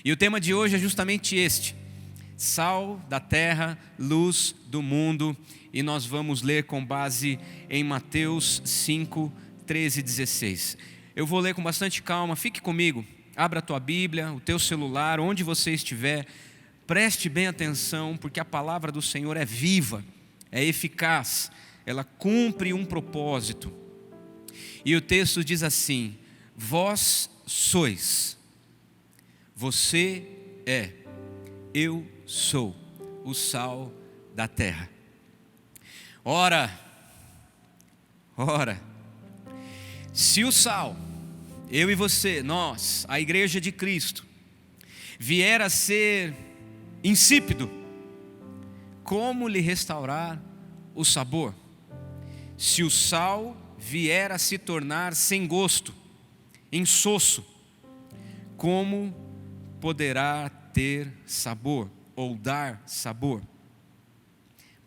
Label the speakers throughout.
Speaker 1: E o tema de hoje é justamente este: sal da terra, luz do mundo. E nós vamos ler com base em Mateus 5, 13 e 16. Eu vou ler com bastante calma, fique comigo. Abra a tua Bíblia, o teu celular, onde você estiver. Preste bem atenção, porque a palavra do Senhor é viva, é eficaz. Ela cumpre um propósito. E o texto diz assim: vós sois, você é, eu sou o sal da terra. Ora, se o sal, eu e você, nós, a igreja de Cristo, vier a ser insípido, como lhe restaurar o sabor? Se o sal vier a se tornar sem gosto, insosso, como poderá ter sabor ou dar sabor?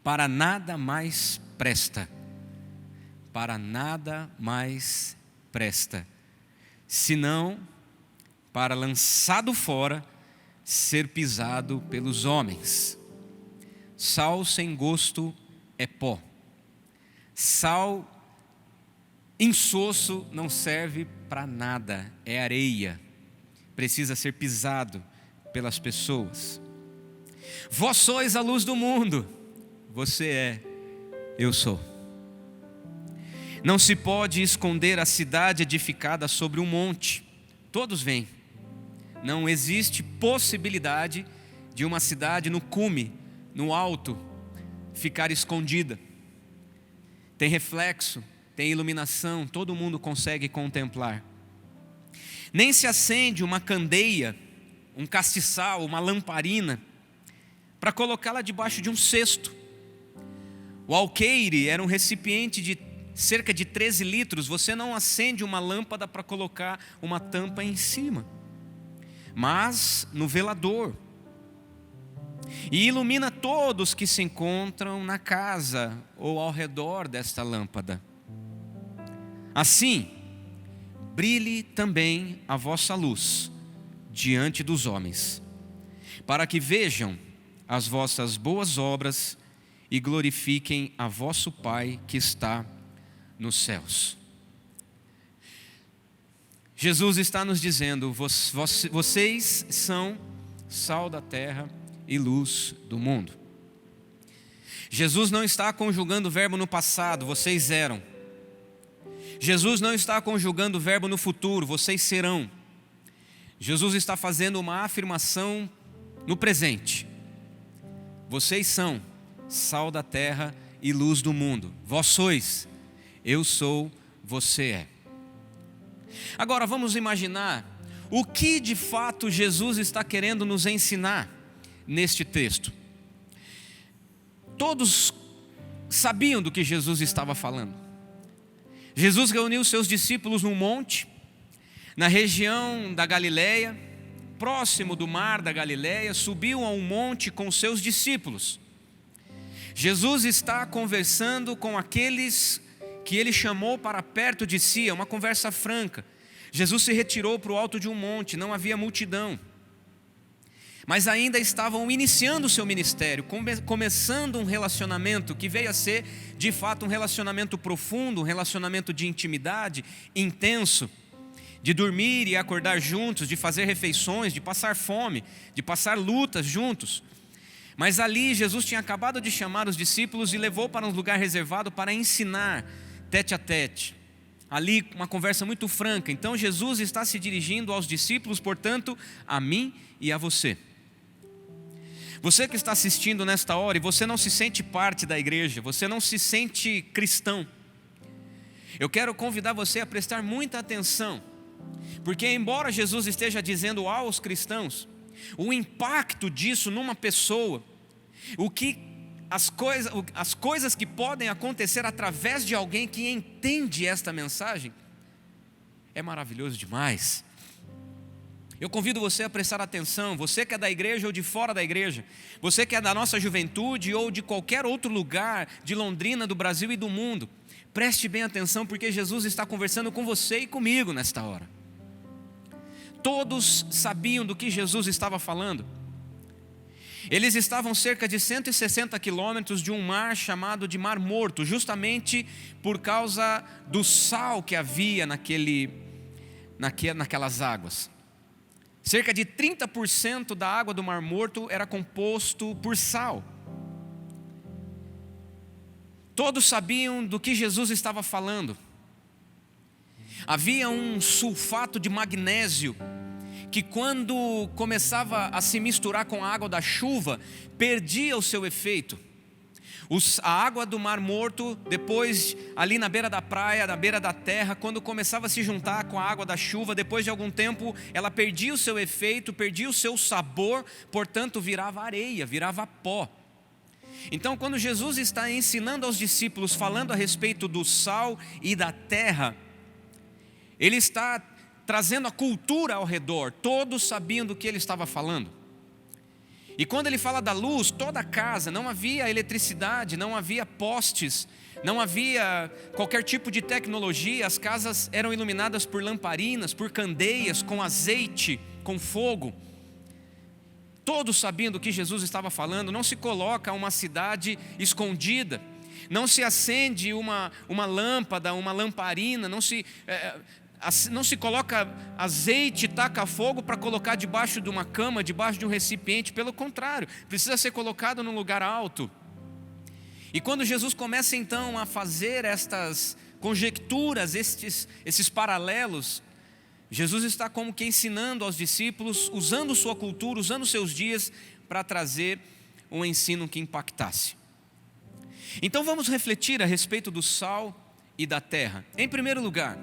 Speaker 1: Para nada mais presta, senão para, lançado fora, ser pisado pelos homens. Sal sem gosto é pó. Sal insosso não serve para nada, é areia. Precisa ser pisado pelas pessoas. Vós sois a luz do mundo. Você é, eu sou. Não se pode esconder a cidade edificada sobre um monte. Todos veem. Não existe possibilidade de uma cidade no cume, no alto, ficar escondida. Tem reflexo, tem iluminação, todo mundo consegue contemplar. Nem se acende uma candeia, um castiçal, uma lamparina, para colocá-la debaixo de um cesto. O alqueire era um recipiente de cerca de 13 litros. Você não acende uma lâmpada para colocar uma tampa em cima, mas no velador, e ilumina todos que se encontram na casa ou ao redor desta lâmpada. Assim, brilhe também a vossa luz diante dos homens, para que vejam as vossas boas obras e glorifiquem a vosso Pai que está nos céus. Jesus está nos dizendo: vocês são sal da terra e luz do mundo. Jesus não está conjugando o verbo no passado, vocês eram. Jesus não está conjugando o verbo no futuro, vocês serão. Jesus está fazendo uma afirmação no presente. Vocês são sal da terra e luz do mundo. Vós sois, eu sou, você é. Agora vamos imaginar o que de fato Jesus está querendo nos ensinar neste texto. Todos sabiam do que Jesus estava falando. Jesus reuniu seus discípulos num monte, na região da Galileia, próximo do mar da Galileia, subiu a um monte com seus discípulos. Jesus está conversando com aqueles que ele chamou para perto de si, é uma conversa franca. Jesus se retirou para o alto de um monte, não havia multidão, mas ainda estavam iniciando o seu ministério, começando um relacionamento que veio a ser de fato um relacionamento profundo, um relacionamento de intimidade, intenso, de dormir e acordar juntos, de fazer refeições, de passar fome, de passar lutas juntos. Mas ali Jesus tinha acabado de chamar os discípulos e levou para um lugar reservado para ensinar tete a tete. Ali uma conversa muito franca. Então Jesus está se dirigindo aos discípulos, portanto, a mim e a você. Você que está assistindo nesta hora e você não se sente parte da igreja, você não se sente cristão, eu quero convidar você a prestar muita atenção, porque embora Jesus esteja dizendo aos cristãos, o impacto disso numa pessoa, as coisas que podem acontecer através de alguém que entende esta mensagem, é maravilhoso demais. Eu convido você a prestar atenção, você que é da igreja ou de fora da igreja, você que é da nossa juventude ou de qualquer outro lugar, de Londrina, do Brasil e do mundo, preste bem atenção, porque Jesus está conversando com você e comigo nesta hora. Todos sabiam do que Jesus estava falando. Eles estavam cerca de 160 quilômetros de um mar chamado de Mar Morto, justamente por causa do sal que havia naquelas águas. Cerca de 30% da água do Mar Morto era composto por sal. Todos sabiam do que Jesus estava falando. Havia um sulfato de magnésio que, quando começava a se misturar com a água da chuva, perdia o seu efeito. A água do Mar Morto, depois ali na beira da praia, na beira da terra, quando começava a se juntar com a água da chuva, depois de algum tempo ela perdia o seu efeito, perdia o seu sabor, portanto virava areia, virava pó. Então, quando Jesus está ensinando aos discípulos, falando a respeito do sal e da terra, Ele está trazendo a cultura ao redor. Todos sabiam do que Ele estava falando. E quando Ele fala da luz, toda a casa, não havia eletricidade, não havia postes, não havia qualquer tipo de tecnologia. As casas eram iluminadas por lamparinas, por candeias, com azeite, com fogo. Todos sabiam do que Jesus estava falando. Não se coloca uma cidade escondida, não se acende uma lâmpada, uma lamparina, não se coloca azeite, taca fogo para colocar debaixo de uma cama, debaixo de um recipiente. Pelo contrário, precisa ser colocado num lugar alto. E quando Jesus começa então a fazer estas conjecturas, esses paralelos, Jesus está como que ensinando aos discípulos, usando sua cultura, usando seus dias para trazer um ensino que impactasse. Então vamos refletir a respeito do sal e da terra. Em primeiro lugar,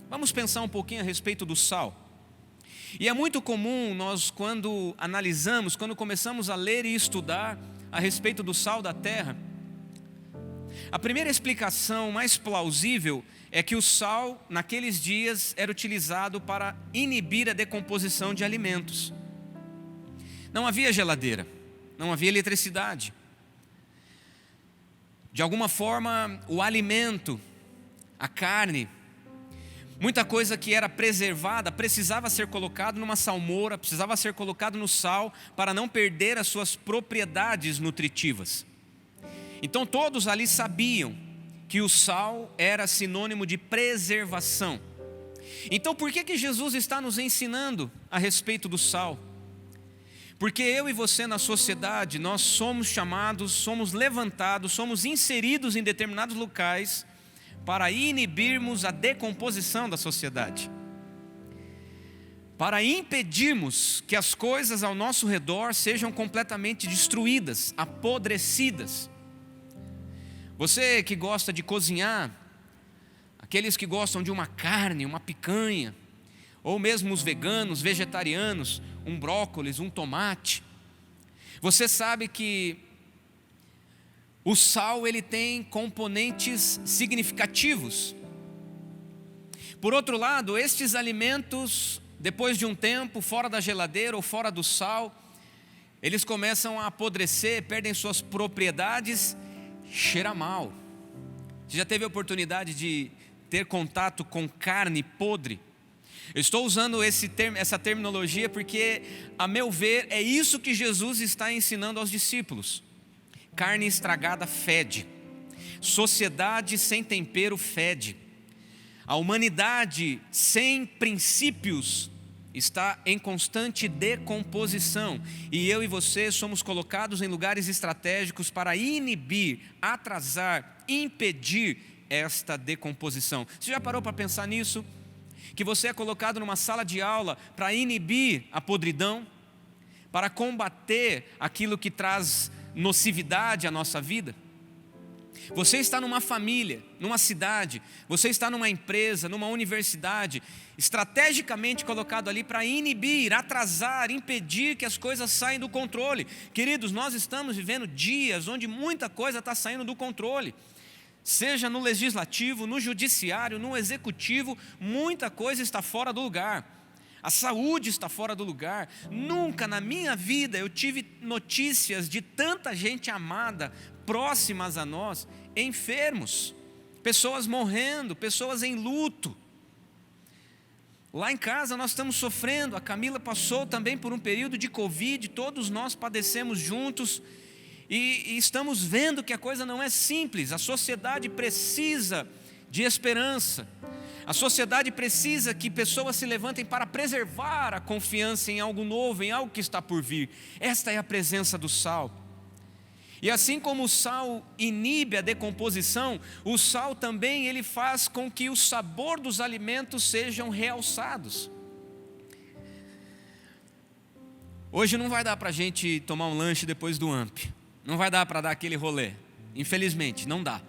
Speaker 1: vamos pensar um pouquinho a respeito do sal. E é muito comum nós, quando analisamos, quando começamos a ler e estudar a respeito do sal da terra, a primeira explicação mais plausível é que o sal, naqueles dias, era utilizado para inibir a decomposição de alimentos. Não havia geladeira, não havia eletricidade. De alguma forma, o alimento, a carne, muita coisa que era preservada precisava ser colocado numa salmoura, precisava ser colocado no sal para não perder as suas propriedades nutritivas. Então todos ali sabiam que o sal era sinônimo de preservação. Então por que Jesus está nos ensinando a respeito do sal? Porque eu e você na sociedade, nós somos chamados, somos levantados, somos inseridos em determinados locais para inibirmos a decomposição da sociedade, para impedirmos que as coisas ao nosso redor sejam completamente destruídas, apodrecidas. Você que gosta de cozinhar, aqueles que gostam de uma carne, uma picanha, ou mesmo os veganos, vegetarianos, um brócolis, um tomate, você sabe que o sal ele tem componentes significativos. Por outro lado, estes alimentos, depois de um tempo, fora da geladeira ou fora do sal, eles começam a apodrecer, perdem suas propriedades, cheira mal. Você já teve a oportunidade de ter contato com carne podre? Eu estou usando essa terminologia porque, a meu ver, é isso que Jesus está ensinando aos discípulos. Carne estragada fede, sociedade sem tempero fede, a humanidade sem princípios está em constante decomposição, e eu e você somos colocados em lugares estratégicos para inibir, atrasar, impedir esta decomposição. Você já parou para pensar nisso? Que você é colocado numa sala de aula para inibir a podridão, para combater aquilo que traz nocividade à nossa vida? Você está numa família, numa cidade, você está numa empresa, numa universidade, estrategicamente colocado ali para inibir, atrasar, impedir que as coisas saiam do controle. Queridos, nós estamos vivendo dias onde muita coisa está saindo do controle. Seja no legislativo, no judiciário, no executivo, muita coisa está fora do lugar. A saúde está fora do lugar. Nunca na minha vida eu tive notícias de tanta gente amada, próximas a nós, enfermos, pessoas morrendo, pessoas em luto. Lá em casa nós estamos sofrendo, a Camila passou também por um período de Covid, todos nós padecemos juntos e estamos vendo que a coisa não é simples. A sociedade precisa de esperança, a sociedade precisa que pessoas se levantem para preservar a confiança em algo novo, em algo que está por vir. Esta é a presença do sal. E assim como o sal inibe a decomposição, o sal também ele faz com que o sabor dos alimentos sejam realçados. Hoje não vai dar para a gente tomar um lanche depois do AMP, não vai dar para dar aquele rolê, infelizmente, não dá.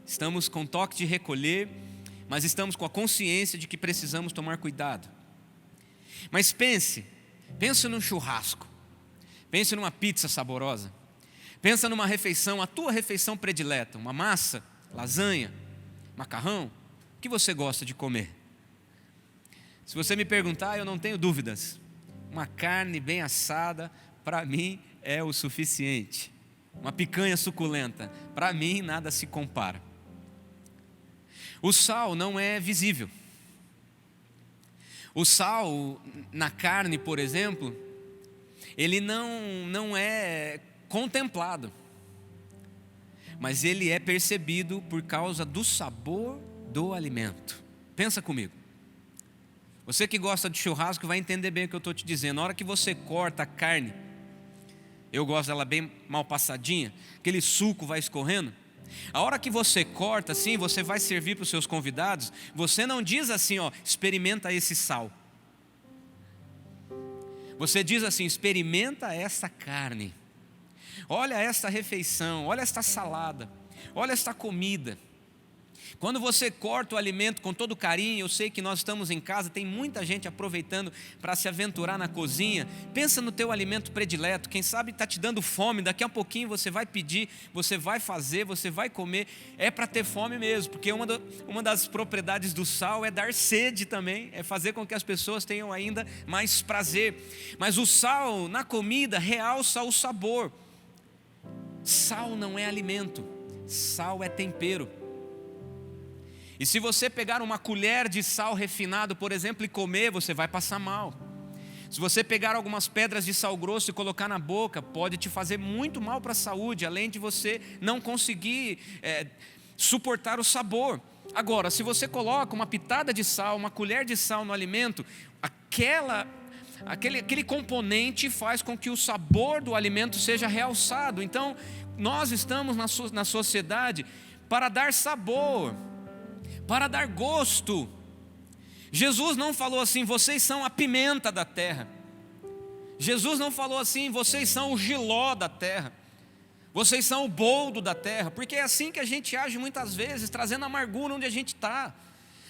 Speaker 1: Estamos com toque de recolher, mas estamos com a consciência de que precisamos tomar cuidado. Mas pense num churrasco, pense numa pizza saborosa. Pensa numa refeição, a tua refeição predileta, uma massa, lasanha, macarrão, o que você gosta de comer? Se você me perguntar, eu não tenho dúvidas. Uma carne bem assada, para mim é o suficiente. Uma picanha suculenta, para mim nada se compara. O sal não é visível. O sal na carne, por exemplo, ele não é contemplado, mas ele é percebido por causa do sabor do alimento. Pensa comigo. Você que gosta de churrasco vai entender bem o que eu estou te dizendo. Na hora que você corta a carne, eu gosto dela bem mal passadinha, aquele suco vai escorrendo. A hora que você corta assim, você vai servir para os seus convidados, você não diz assim, experimenta esse sal. Você diz assim, experimenta essa carne. Olha esta refeição, olha esta salada, olha esta comida. Quando você corta o alimento com todo carinho, eu sei que nós estamos em casa, tem muita gente aproveitando para se aventurar na cozinha. Pensa no teu alimento predileto, quem sabe está te dando fome, daqui a pouquinho você vai pedir, você vai fazer, você vai comer. É para ter fome mesmo, porque uma das propriedades do sal é dar sede também, é fazer com que as pessoas tenham ainda mais prazer. Mas o sal na comida realça o sabor. Sal não é alimento, sal é tempero. E se você pegar uma colher de sal refinado, por exemplo, e comer, você vai passar mal. Se você pegar algumas pedras de sal grosso e colocar na boca, pode te fazer muito mal para a saúde, além de você não conseguir suportar o sabor. Agora, se você coloca uma pitada de sal, uma colher de sal no alimento, aquele componente faz com que o sabor do alimento seja realçado. Então, nós estamos na sociedade para dar sabor, para dar gosto. Jesus não falou assim, vocês são a pimenta da terra. Jesus não falou assim, vocês são o jiló da terra. Vocês são o boldo da terra. Porque é assim que a gente age muitas vezes, trazendo amargura onde a gente está.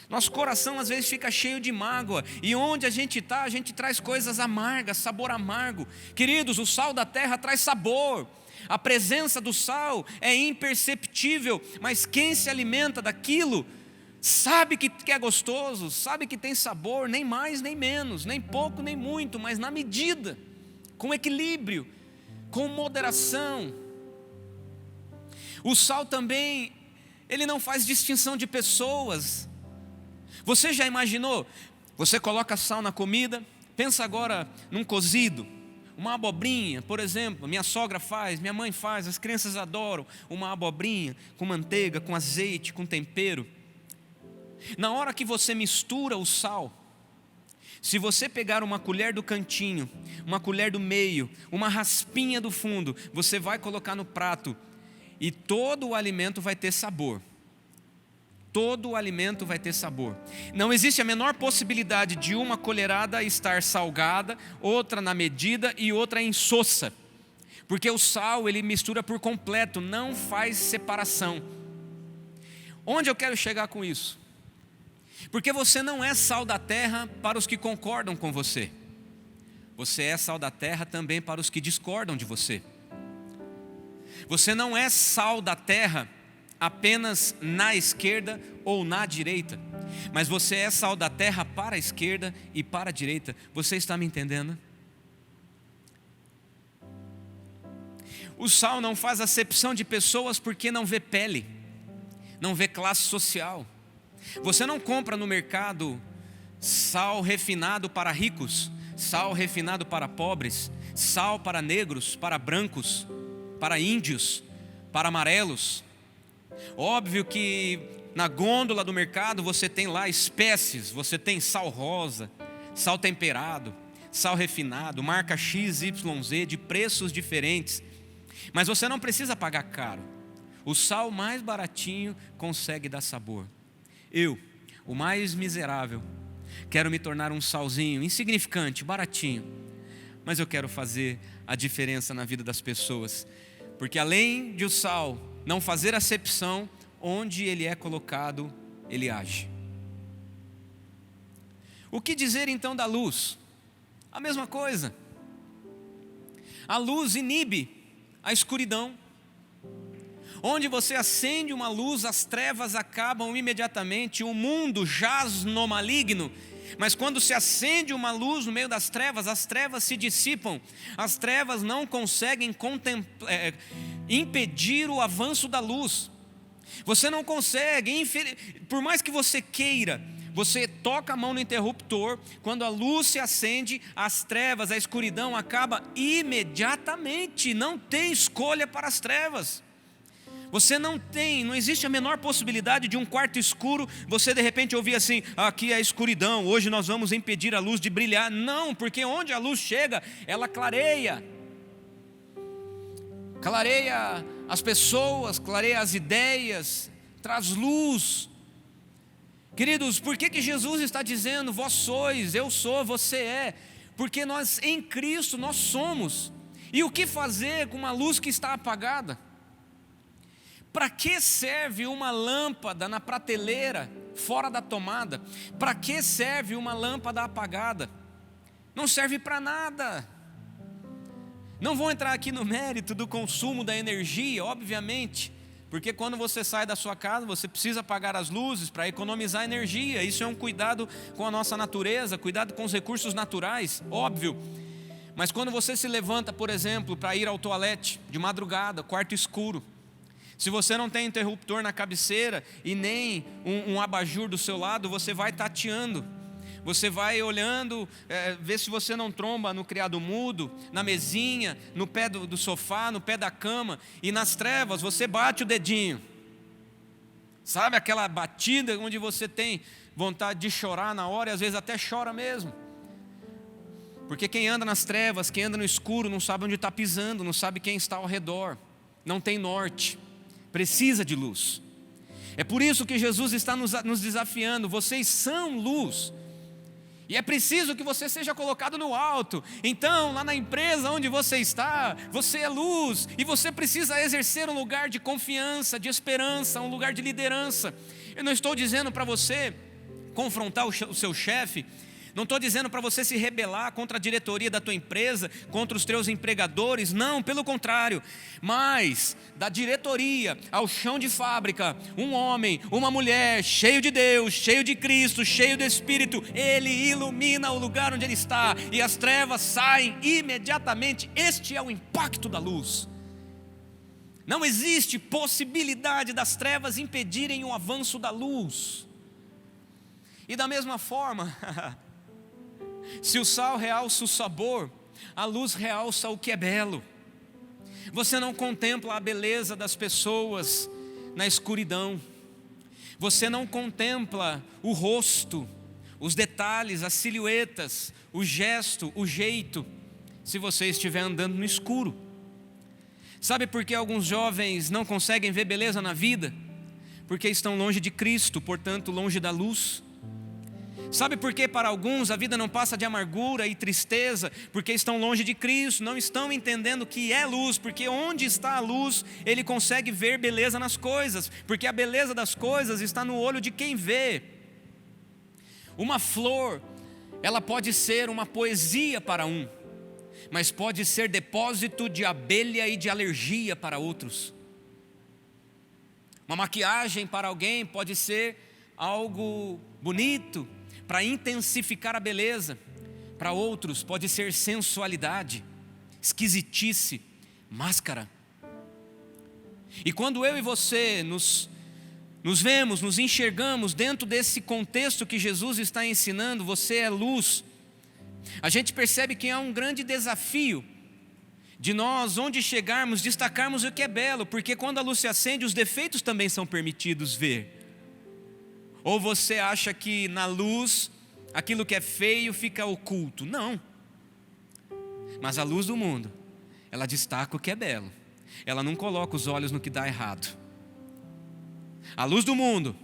Speaker 1: Nosso coração às vezes fica cheio de mágoa, e onde a gente está, a gente traz coisas amargas, sabor amargo. Queridos, o sal da terra traz sabor. A presença do sal é imperceptível, mas quem se alimenta daquilo sabe que é gostoso, sabe que tem sabor, nem mais nem menos, nem pouco nem muito, mas na medida, com equilíbrio, com moderação. O sal também, ele não faz distinção de pessoas. Você já imaginou? Você coloca sal na comida, pensa agora num cozido, uma abobrinha, por exemplo, minha sogra faz, minha mãe faz, as crianças adoram uma abobrinha com manteiga, com azeite, com tempero. Na hora que você mistura o sal, se você pegar uma colher do cantinho, uma colher do meio, uma raspinha do fundo, você vai colocar no prato e todo o alimento vai ter sabor. Todo o alimento vai ter sabor. Não existe a menor possibilidade de uma colherada estar salgada, outra na medida e outra insossa. Porque o sal ele mistura por completo, não faz separação. Onde eu quero chegar com isso? Porque você não é sal da terra para os que concordam com você. Você é sal da terra também para os que discordam de você. Você não é sal da terra apenas na esquerda ou na direita, mas você é sal da terra para a esquerda e para a direita. Você está me entendendo? O sal não faz acepção de pessoas porque não vê pele, não vê classe social. Você não compra no mercado sal refinado para ricos, sal refinado para pobres, sal para negros, para brancos, para índios, para amarelos. Óbvio que na gôndola do mercado você tem lá espécies, você tem sal rosa, sal temperado, sal refinado, marca XYZ, de preços diferentes. Mas você não precisa pagar caro. O sal mais baratinho consegue dar sabor. Eu, o mais miserável, quero me tornar um salzinho insignificante, baratinho, mas eu quero fazer a diferença na vida das pessoas, porque além de o sal não fazer acepção, onde ele é colocado, ele age. O que dizer então da luz? A mesma coisa. A luz inibe a escuridão. Onde você acende uma luz, as trevas acabam imediatamente, o mundo jaz no maligno. Mas quando se acende uma luz no meio das trevas, as trevas se dissipam. As trevas não conseguem impedir o avanço da luz. Você não consegue, por mais que você queira, você toca a mão no interruptor, quando a luz se acende, as trevas, a escuridão acaba imediatamente. Não tem escolha para as trevas. Você não existe a menor possibilidade de um quarto escuro, você de repente ouvir assim: aqui é a escuridão, hoje nós vamos impedir a luz de brilhar. Não, porque onde a luz chega, ela clareia as pessoas, clareia as ideias, traz luz. Queridos, por que Jesus está dizendo vós sois, eu sou, você é? Porque nós em Cristo nós somos. E o que fazer com uma luz que está apagada? Para que serve uma lâmpada na prateleira, fora da tomada? Para que serve uma lâmpada apagada? Não serve para nada. Não vou entrar aqui no mérito do consumo da energia, obviamente, porque quando você sai da sua casa, você precisa apagar as luzes para economizar energia. Isso é um cuidado com a nossa natureza, cuidado com os recursos naturais, óbvio. Mas quando você se levanta, por exemplo, para ir ao toalete de madrugada, quarto escuro, se você não tem interruptor na cabeceira e nem um abajur do seu lado, você vai tateando. Você vai olhando, ver se você não tromba no criado mudo, na mesinha, no pé do sofá, no pé da cama. E nas trevas você bate o dedinho. Sabe aquela batida onde você tem vontade de chorar na hora e às vezes até chora mesmo. Porque quem anda nas trevas, quem anda no escuro, não sabe onde está pisando, não sabe quem está ao redor. Não tem norte. Precisa de luz. É por isso que Jesus está nos desafiando. Vocês são luz. E é preciso que você seja colocado no alto. Então, lá na empresa onde você está, você é luz. E você precisa exercer um lugar de confiança, de esperança, um lugar de liderança. Eu não estou dizendo para você confrontar o seu chefe. Não estou dizendo para você se rebelar contra a diretoria da tua empresa, contra os teus empregadores, não, pelo contrário. Mas da diretoria ao chão de fábrica, um homem, uma mulher, cheio de Deus, cheio de Cristo, cheio do Espírito, ele ilumina o lugar onde ele está e as trevas saem imediatamente. Este é o impacto da luz. Não existe possibilidade das trevas impedirem o avanço da luz. E da mesma forma, se o sal realça o sabor, a luz realça o que é belo. Você não contempla a beleza das pessoas na escuridão. Você não contempla o rosto, os detalhes, as silhuetas, o gesto, o jeito, se você estiver andando no escuro. Sabe por que alguns jovens não conseguem ver beleza na vida? Porque estão longe de Cristo, portanto longe da luz. Sabe por que para alguns a vida não passa de amargura e tristeza? Porque estão longe de Cristo, não estão entendendo que é luz. Porque onde está a luz, ele consegue ver beleza nas coisas. Porque a beleza das coisas está no olho de quem vê. Uma flor, ela pode ser uma poesia para um, mas pode ser depósito de abelha e de alergia para outros. Uma maquiagem para alguém pode ser algo bonito, para intensificar a beleza. Para outros pode ser sensualidade, esquisitice, máscara. E quando eu e você nos nos vemos, nos enxergamos dentro desse contexto que Jesus está ensinando, você é luz. A gente percebe que há um grande desafio de nós, onde chegarmos, destacarmos o que é belo, porque quando a luz se acende, os defeitos também são permitidos ver. Ou você acha que na luz, aquilo que é feio fica oculto? Não. Mas a luz do mundo, ela destaca o que é belo. Ela não coloca os olhos no que dá errado. A luz do mundo,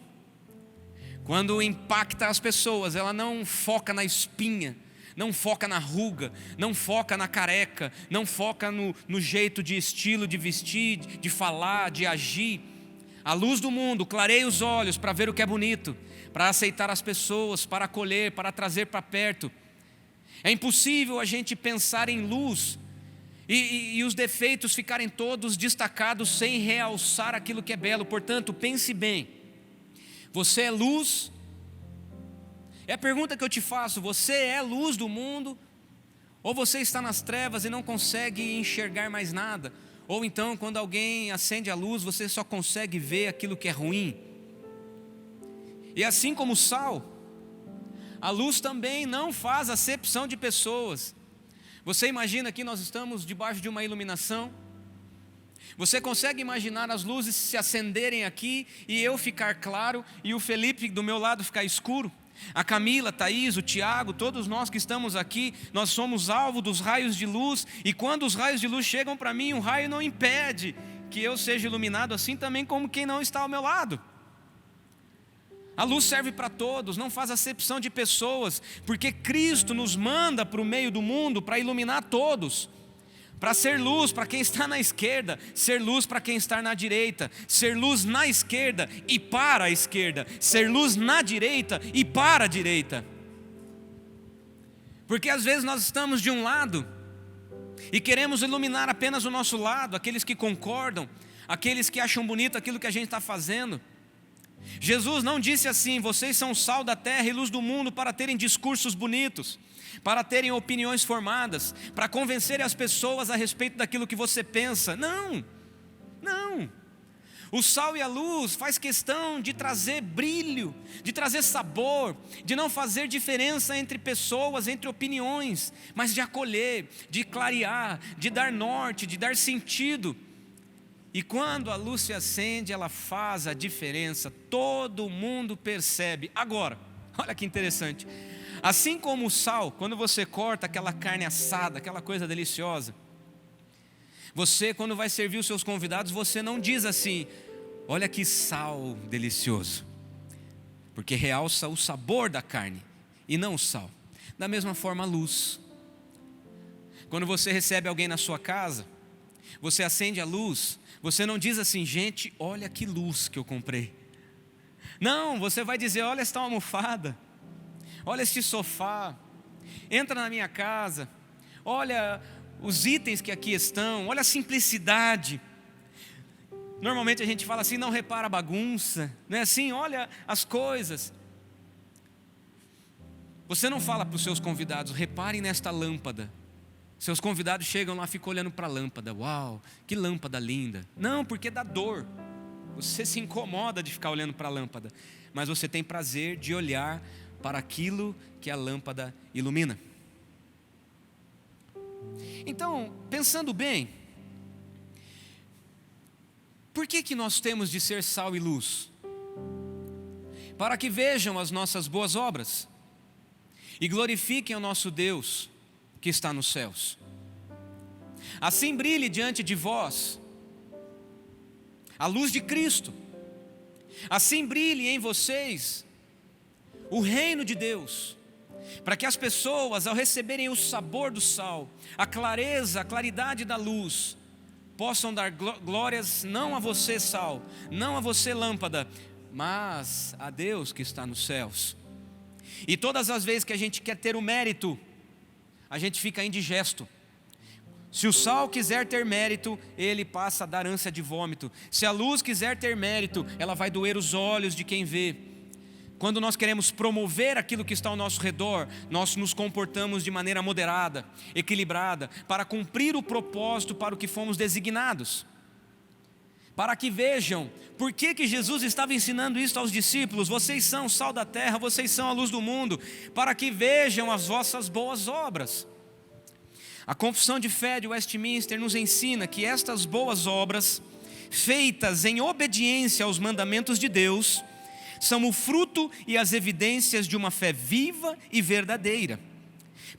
Speaker 1: quando impacta as pessoas, ela não foca na espinha, não foca na ruga, não foca na careca, não foca no jeito de estilo de vestir, de falar, de agir. A luz do mundo clareia os olhos para ver o que é bonito, para aceitar as pessoas, para acolher, para trazer para perto. É impossível a gente pensar em luz e os defeitos ficarem todos destacados sem realçar aquilo que é belo. Portanto, pense bem, você é luz? É a pergunta que eu te faço, você é luz do mundo? Ou você está nas trevas e não consegue enxergar mais nada? Ou então, quando alguém acende a luz, você só consegue ver aquilo que é ruim? E assim como o sal, a luz também não faz acepção de pessoas. Você imagina que nós estamos debaixo de uma iluminação? Você consegue imaginar as luzes se acenderem aqui e eu ficar claro e o Felipe do meu lado ficar escuro? A Camila, a Thaís, o Tiago, todos nós que estamos aqui, nós somos alvo dos raios de luz, e quando os raios de luz chegam para mim, um raio não impede que eu seja iluminado, assim também como quem não está ao meu lado. A luz serve para todos, não faz acepção de pessoas, porque Cristo nos manda para o meio do mundo para iluminar todos, para ser luz para quem está na esquerda, ser luz para quem está na direita, ser luz na esquerda e para a esquerda, ser luz na direita e para a direita. Porque às vezes nós estamos de um lado e queremos iluminar apenas o nosso lado, aqueles que concordam, aqueles que acham bonito aquilo que a gente está fazendo. Jesus não disse assim: vocês são sal da terra e luz do mundo, para terem discursos bonitos, para terem opiniões formadas, para convencerem as pessoas a respeito daquilo que você pensa. Não, não. O sal e a luz faz questão de trazer brilho, de trazer sabor, de não fazer diferença entre pessoas, entre opiniões, mas de acolher, de clarear, de dar norte, de dar sentido. E quando a luz se acende, ela faz a diferença, todo mundo percebe. Agora, olha que interessante, assim como o sal, quando você corta aquela carne assada, aquela coisa deliciosa, você, quando vai servir os seus convidados, você não diz assim: olha que sal delicioso, porque realça o sabor da carne e não o sal. Da mesma forma, a luz. Quando você recebe alguém na sua casa, você acende a luz, você não diz assim: gente, olha que luz que eu comprei. Não, você vai dizer: olha esta almofada, olha este sofá, entra na minha casa, olha os itens que aqui estão, olha a simplicidade. Normalmente a gente fala assim: não repara a bagunça, não é assim? Olha as coisas. Você não fala para os seus convidados: reparem nesta lâmpada. Seus convidados chegam lá, ficam olhando para a lâmpada: uau, que lâmpada linda. Não, porque dá dor. Você se incomoda de ficar olhando para a lâmpada, mas você tem prazer de olhar para aquilo que a lâmpada ilumina. Então, pensando bem, por que nós temos de ser sal e luz? Para que vejam as nossas boas obras e glorifiquem o nosso Deus que está nos céus. Assim brilhe diante de vós a luz de Cristo. Assim brilhe em vocês o reino de Deus, para que as pessoas, ao receberem o sabor do sal, a clareza, a claridade da luz, possam dar glórias não a você, sal, não a você, lâmpada, mas a Deus que está nos céus. E todas as vezes que a gente quer ter o mérito, a gente fica indigesto. Se o sal quiser ter mérito, ele passa a dar ânsia de vômito. Se a luz quiser ter mérito, ela vai doer os olhos de quem vê. Quando nós queremos promover aquilo que está ao nosso redor, nós nos comportamos de maneira moderada, equilibrada, para cumprir o propósito para o que fomos designados. para que vejam por que Jesus estava ensinando isso aos discípulos. Vocês são o sal da terra, vocês são a luz do mundo, para que vejam as vossas boas obras. A Confissão de Fé de Westminster nos ensina que estas boas obras, feitas em obediência aos mandamentos de Deus, são o fruto e as evidências de uma fé viva e verdadeira.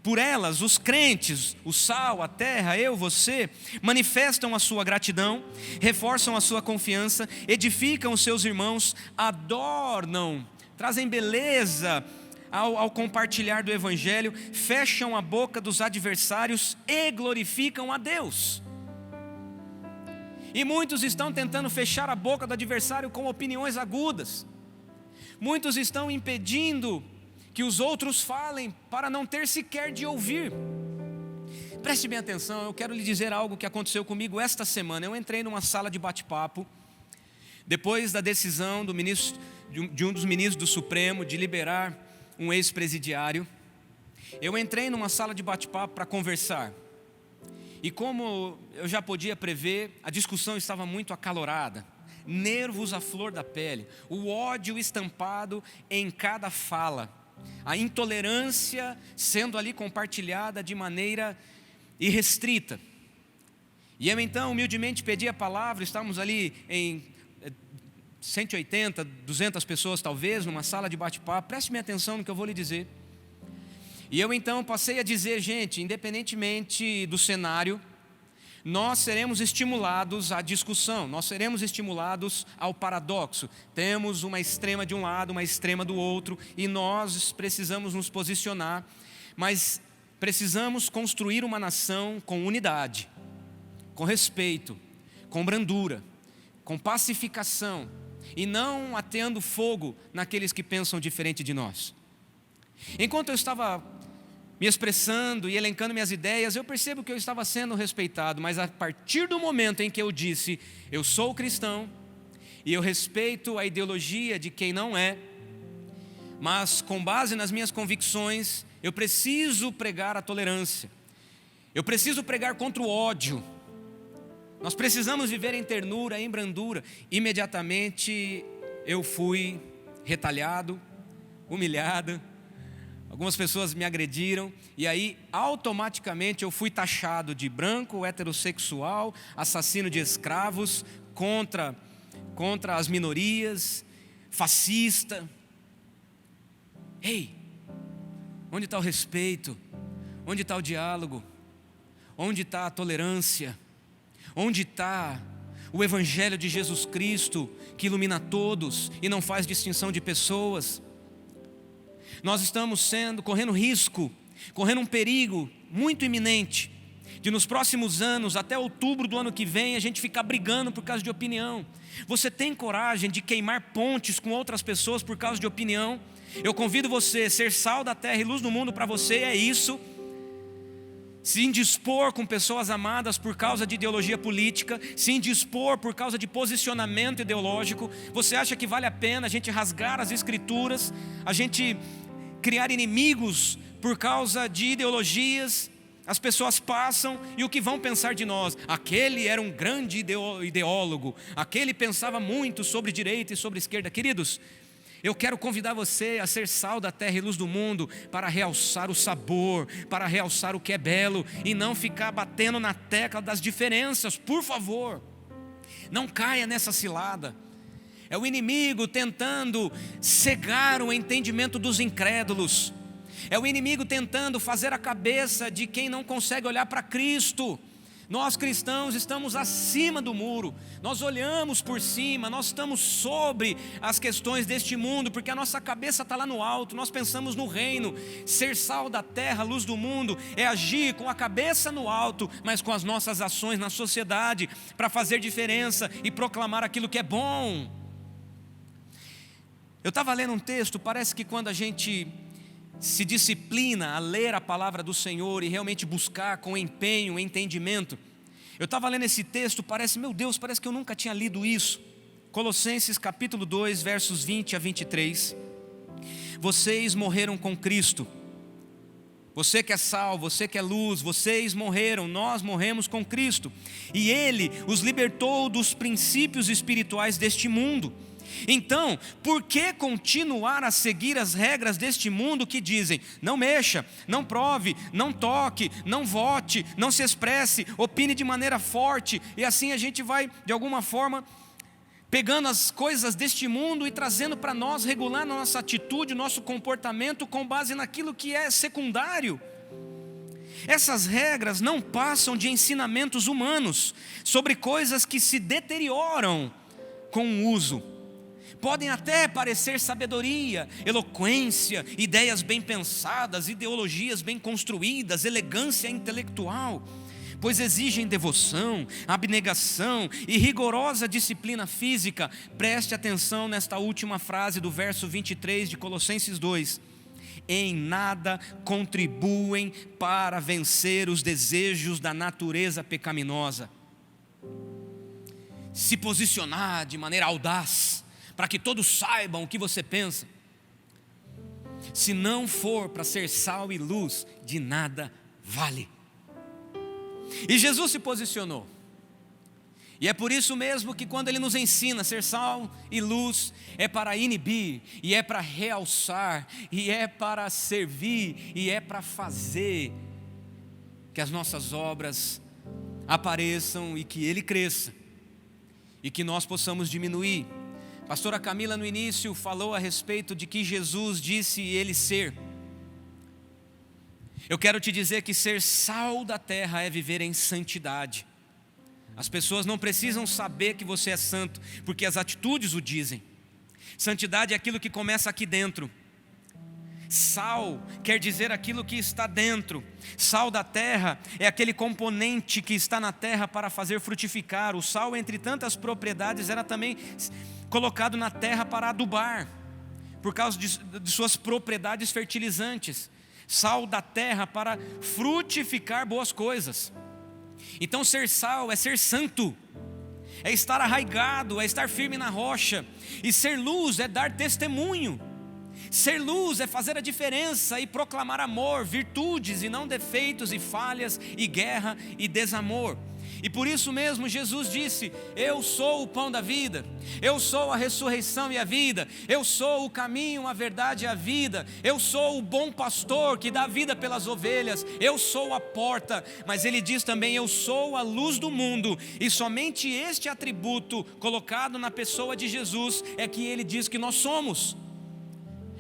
Speaker 1: Por elas, os crentes, o sal, a terra, eu, você, manifestam a sua gratidão, reforçam a sua confiança, edificam os seus irmãos, adornam, trazem beleza ao compartilhar do Evangelho, fecham a boca dos adversários e glorificam a Deus. E muitos estão tentando fechar a boca do adversário com opiniões agudas. Muitos estão impedindo que os outros falem para não ter sequer de ouvir. Preste bem atenção, eu quero lhe dizer algo que aconteceu comigo esta semana. Eu entrei numa sala de bate-papo, depois da decisão do ministro, de um dos ministros do Supremo de liberar um ex-presidiário. Eu entrei numa sala de bate-papo para conversar. E como eu já podia prever, a discussão estava muito acalorada. Nervos à flor da pele, o ódio estampado em cada fala, a intolerância sendo ali compartilhada de maneira irrestrita. E eu então humildemente pedi a palavra. Estávamos ali em 180, 200 pessoas talvez, numa sala de bate-papo. Preste-me atenção no que eu vou lhe dizer. E eu então passei a dizer, gente, independentemente do cenário, nós seremos estimulados à discussão, nós seremos estimulados ao paradoxo. Temos uma extrema de um lado, uma extrema do outro, e nós precisamos nos posicionar, mas precisamos construir uma nação com unidade, com respeito, com brandura, com pacificação, e não ateando fogo naqueles que pensam diferente de nós. Enquanto eu estava me expressando e elencando minhas ideias, eu percebo que eu estava sendo respeitado, mas a partir do momento em que eu disse, eu sou cristão, e eu respeito a ideologia de quem não é, mas com base nas minhas convicções, eu preciso pregar a tolerância, eu preciso pregar contra o ódio, nós precisamos viver em ternura, em brandura. Imediatamente eu fui retalhado, humilhado. Algumas pessoas me agrediram, e aí automaticamente eu fui taxado de branco, heterossexual, assassino de escravos, contra as minorias, fascista. Ei, onde está o respeito? Onde está o diálogo? Onde está a tolerância? Onde está o Evangelho de Jesus Cristo, que ilumina todos e não faz distinção de pessoas? Nós estamos correndo risco, correndo um perigo muito iminente, de nos próximos anos, até outubro do ano que vem, a gente ficar brigando por causa de opinião. Você tem coragem de queimar pontes com outras pessoas por causa de opinião? Eu convido você a ser sal da terra e luz do mundo. Para você é isso. Se indispor com pessoas amadas por causa de ideologia política, se indispor por causa de posicionamento ideológico. Você acha que vale a pena a gente rasgar as escrituras, a gente criar inimigos por causa de ideologias? As pessoas passam e o que vão pensar de nós? Aquele era um grande ideólogo, aquele pensava muito sobre direita e sobre esquerda. Queridos, eu quero convidar você a ser sal da terra e luz do mundo, para realçar o sabor, para realçar o que é belo, e não ficar batendo na tecla das diferenças. Por favor, não caia nessa cilada. É o inimigo tentando cegar o entendimento dos incrédulos. É o inimigo tentando fazer a cabeça de quem não consegue olhar para Cristo. Nós cristãos estamos acima do muro, nós olhamos por cima, nós estamos sobre as questões deste mundo, porque a nossa cabeça está lá no alto, nós pensamos no reino. Ser sal da terra, luz do mundo, é agir com a cabeça no alto, mas com as nossas ações na sociedade, para fazer diferença e proclamar aquilo que é bom. Eu estava lendo um texto, parece que quando a gente se disciplina a ler a palavra do Senhor e realmente buscar com empenho, entendimento. Eu estava lendo esse texto, meu Deus, parece que eu nunca tinha lido isso. Colossenses capítulo 2, versos 20 a 23. Vocês morreram com Cristo. Você que é sal, você que é luz, vocês morreram, nós morremos com Cristo. E Ele os libertou dos princípios espirituais deste mundo. Então, por que continuar a seguir as regras deste mundo que dizem: não mexa, não prove, não toque, não vote, não se expresse, opine de maneira forte? E assim a gente vai, de alguma forma, pegando as coisas deste mundo e trazendo para nós, regular nossa atitude, nosso comportamento com base naquilo que é secundário. Essas regras não passam de ensinamentos humanos sobre coisas que se deterioram com o uso. Podem até parecer sabedoria, eloquência, ideias bem pensadas, ideologias bem construídas, elegância intelectual, pois exigem devoção, abnegação e rigorosa disciplina física. Preste atenção nesta última frase do verso 23 de Colossenses 2. Em nada contribuem para vencer os desejos da natureza pecaminosa. Se posicionar de maneira audaz, para que todos saibam o que você pensa. Se não for para ser sal e luz, de nada vale. E Jesus se posicionou. E é por isso mesmo que quando Ele nos ensina a ser sal e luz, é para inibir, e é para realçar, e é para servir, e é para fazer que as nossas obras apareçam e que Ele cresça, e que nós possamos diminuir. Pastora Camila no início falou a respeito de que Jesus disse Ele ser. Eu quero te dizer que ser sal da terra é viver em santidade. As pessoas não precisam saber que você é santo, porque as atitudes o dizem. Santidade é aquilo que começa aqui dentro. Sal quer dizer aquilo que está dentro. Sal da terra é aquele componente que está na terra para fazer frutificar. O sal, entre tantas propriedades, era também colocado na terra para adubar, por causa de suas propriedades fertilizantes. Sal da terra para frutificar boas coisas. Então ser sal é ser santo, é estar arraigado, é estar firme na rocha. E ser luz é dar testemunho. Ser luz é fazer a diferença e proclamar amor, virtudes e não defeitos e falhas e guerra e desamor. E por isso mesmo Jesus disse: eu sou o pão da vida, eu sou a ressurreição e a vida, eu sou o caminho, a verdade e a vida, eu sou o bom pastor que dá vida pelas ovelhas, eu sou a porta. Mas Ele diz também: eu sou a luz do mundo. E somente este atributo colocado na pessoa de Jesus é que Ele diz que nós somos.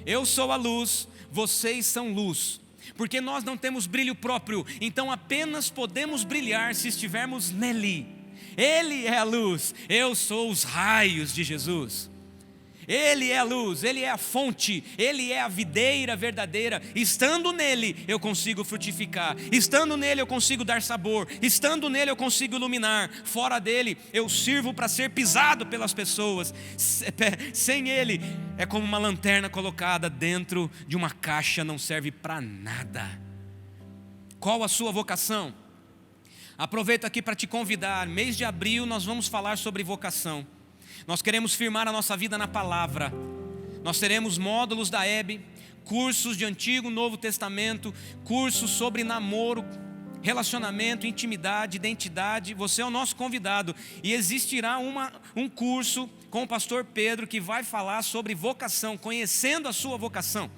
Speaker 1: Eu sou a luz, vocês são luz. Porque nós não temos brilho próprio, então apenas podemos brilhar se estivermos nele. Ele é a luz, eu sou os raios de Jesus. Ele é a luz, Ele é a fonte, Ele é a videira verdadeira. Estando nele eu consigo frutificar, estando nele eu consigo dar sabor, estando nele eu consigo iluminar. Fora dele eu sirvo para ser pisado pelas pessoas. Sem ele é como uma lanterna colocada dentro de uma caixa, não serve para nada. Qual a sua vocação? Aproveito aqui para te convidar. Mês de abril nós vamos falar sobre vocação. Nós queremos firmar a nossa vida na palavra. Nós teremos módulos da EB, cursos de Antigo e Novo Testamento, cursos sobre namoro, relacionamento, intimidade, identidade. Você é o nosso convidado. E existirá um curso com o pastor Pedro que vai falar sobre vocação, conhecendo a sua vocação.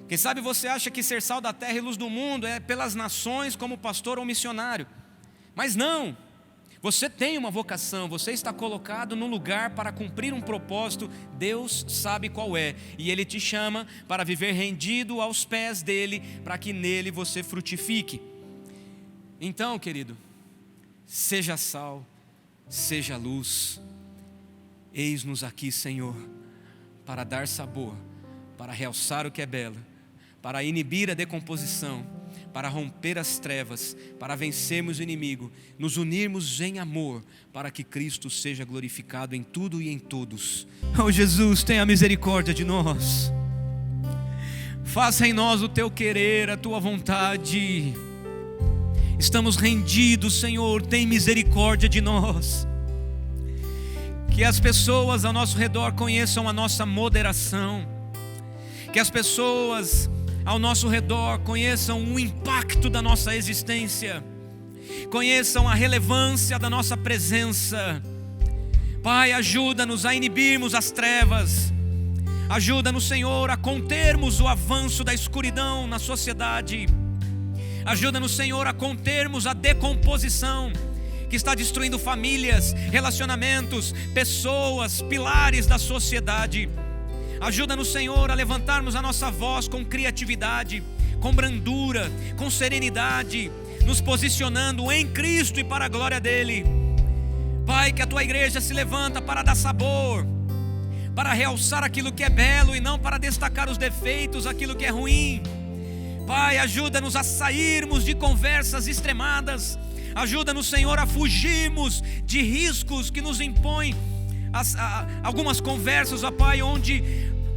Speaker 1: Quem sabe você acha que ser sal da terra e luz do mundo é pelas nações como pastor ou missionário. Mas não. Você tem uma vocação, você está colocado no lugar para cumprir um propósito. Deus sabe qual é, e Ele te chama para viver rendido aos pés dEle, para que nele você frutifique. Então, querido, seja sal, seja luz. Eis-nos aqui, Senhor, para dar sabor, para realçar o que é belo, para inibir a decomposição, para romper as trevas, para vencermos o inimigo, nos unirmos em amor, para que Cristo seja glorificado em tudo e em todos. Oh Jesus, tenha misericórdia de nós. Faça em nós o Teu querer, a Tua vontade. Estamos rendidos, Senhor, tem misericórdia de nós. Que as pessoas ao nosso redor conheçam a nossa moderação. Que as pessoas ao nosso redor conheçam o impacto da nossa existência, conheçam a relevância da nossa presença. Pai, ajuda-nos a inibirmos as trevas, ajuda-nos, Senhor, a contermos o avanço da escuridão na sociedade, ajuda-nos, Senhor, a contermos a decomposição que está destruindo famílias, relacionamentos, pessoas, pilares da sociedade. Ajuda-nos, Senhor, a levantarmos a nossa voz com criatividade, com brandura, com serenidade, nos posicionando em Cristo e para a glória dEle. Pai, que a Tua igreja se levanta para dar sabor, para realçar aquilo que é belo e não para destacar os defeitos, aquilo que é ruim. Pai, ajuda-nos a sairmos de conversas extremadas, ajuda-nos, Senhor, a fugirmos de riscos que nos impõem algumas conversas, ó Pai, onde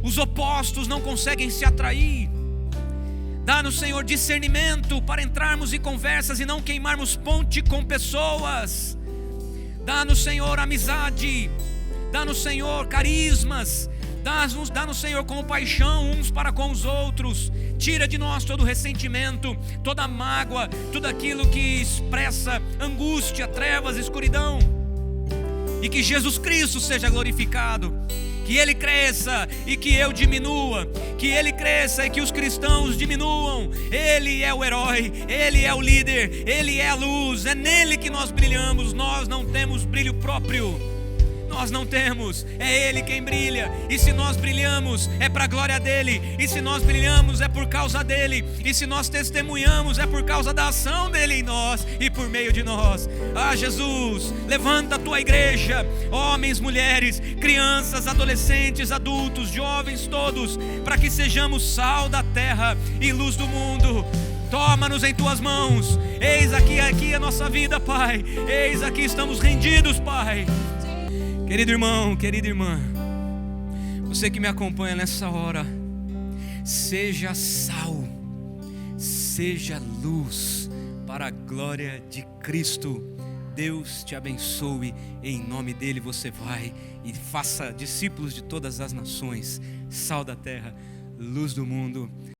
Speaker 1: os opostos não conseguem se atrair. Dá-nos, Senhor, discernimento para entrarmos em conversas e não queimarmos ponte com pessoas. Dá-nos, Senhor, amizade. Dá-nos, Senhor, carismas. Dá-nos, Senhor, compaixão uns para com os outros. Tira de nós todo ressentimento, toda mágoa, tudo aquilo que expressa angústia, trevas, escuridão. E que Jesus Cristo seja glorificado, que Ele cresça e que eu diminua, que Ele cresça e que os cristãos diminuam. Ele é o herói, Ele é o líder, Ele é a luz, é nele que nós brilhamos. Nós não temos brilho próprio, nós não temos, é Ele quem brilha. E se nós brilhamos, é para a glória dEle. E se nós brilhamos, é por causa dEle. E se nós testemunhamos, é por causa da ação dEle em nós e por meio de nós. Ah, Jesus, levanta a Tua igreja, homens, mulheres, crianças, adolescentes, adultos, jovens, todos, para que sejamos sal da terra e luz do mundo. Toma-nos em Tuas mãos. Eis aqui a nossa vida, Pai. Eis aqui estamos rendidos, Pai. Querido irmão, querida irmã, você que me acompanha nessa hora, seja sal, seja luz para a glória de Cristo. Deus te abençoe, em nome dEle você vai e faça discípulos de todas as nações, sal da terra, luz do mundo.